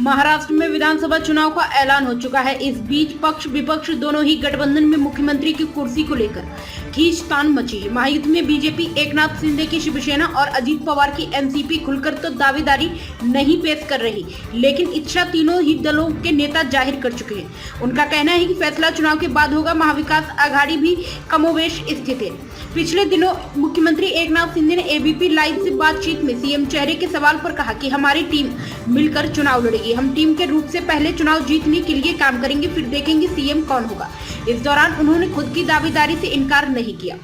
महाराष्ट्र में विधानसभा चुनाव का ऐलान हो चुका है। इस बीच पक्ष विपक्ष दोनों ही गठबंधन में मुख्यमंत्री की कुर्सी को लेकर खींचतान मची है। महायुति में बीजेपी एकनाथ शिंदे की शिवसेना और अजीत पवार की एनसीपी खुलकर तो दावेदारी नहीं पेश कर रही, लेकिन इच्छा तीनों ही दलों के नेता जाहिर कर चुके हैं। उनका कहना है कि फैसला चुनाव के बाद होगा। महाविकास आघाड़ी भी कमोवेश स्थित है। पिछले दिनों मुख्यमंत्री एकनाथ शिंदे ने एबीपी लाइव से बातचीत में सीएम चेहरे के सवाल पर कहा कि हमारी टीम मिलकर चुनाव लड़ेगी। हम टीम के रूप से पहले चुनाव जीतने के लिए काम करेंगे, फिर देखेंगे सीएम कौन होगा। इस दौरान उन्होंने खुद की दावेदारी से इनकार नहीं किया।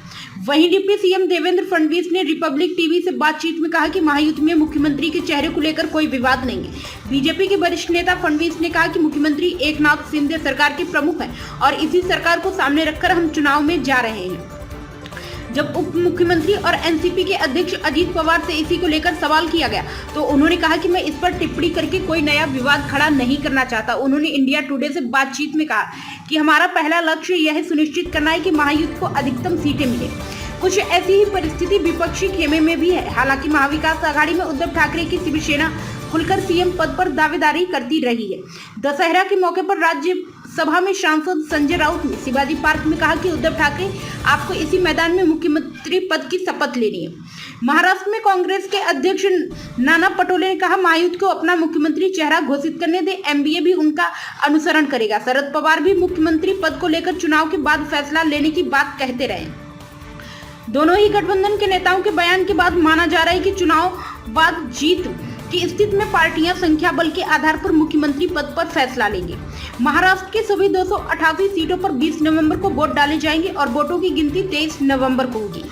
वहीं डिप्टी सीएम देवेंद्र फडणवीस ने रिपब्लिक टीवी से बातचीत में कहा कि महायुति में मुख्यमंत्री के चेहरे को लेकर कोई विवाद नहीं है। बीजेपी के वरिष्ठ नेता फडणवीस ने कहा कि मुख्यमंत्री एकनाथ शिंदे सरकार के प्रमुख हैं और इसी सरकार को सामने रखकर हम चुनाव में जा रहे हैं। जब उप मुख्यमंत्री और एनसीपी के अध्यक्ष अजीत पवार से इसी को लेकर सवाल किया गया तो उन्होंने कहा कि मैं इस पर टिप्पणी करके कोई नया विवाद खड़ा नहीं करना चाहता। उन्होंने इंडिया टुडे से बातचीत में कहा कि हमारा पहला लक्ष्य यह सुनिश्चित करना है कि महायुति को अधिकतम सीटें मिले। कुछ ऐसी ही परिस्थिति विपक्षी खेमे में भी है। हालांकि महाविकास आघाड़ी में उद्धव ठाकरे की शिवसेना खुलकर सीएम पद पर दावेदारी करती रही है। दशहरा के मौके पर राज्यसभा में सांसद संजय राउत ने शिवाजी पार्क में कहा कि उद्धव ठाकरे आपको इसी मैदान में मुख्यमंत्री पद की शपथ लेनी है। महाराष्ट्र में कांग्रेस के अध्यक्ष नाना पटोले ने कहा महायुति को अपना मुख्यमंत्री चेहरा घोषित करने दे, एमबीए भी उनका अनुसरण करेगा। शरद पवार भी मुख्यमंत्री पद को लेकर चुनाव के बाद फैसला लेने की बात कहते रहे। दोनों ही गठबंधन के नेताओं के बयान के बाद माना जा रहा है कि चुनाव बाद जीत की स्थिति में पार्टियां संख्या बल के आधार पर मुख्यमंत्री पद पर फैसला लेंगी। महाराष्ट्र के सभी 288 सीटों पर 20 नवंबर को वोट डाले जाएंगे और वोटों की गिनती 23 नवंबर को होगी।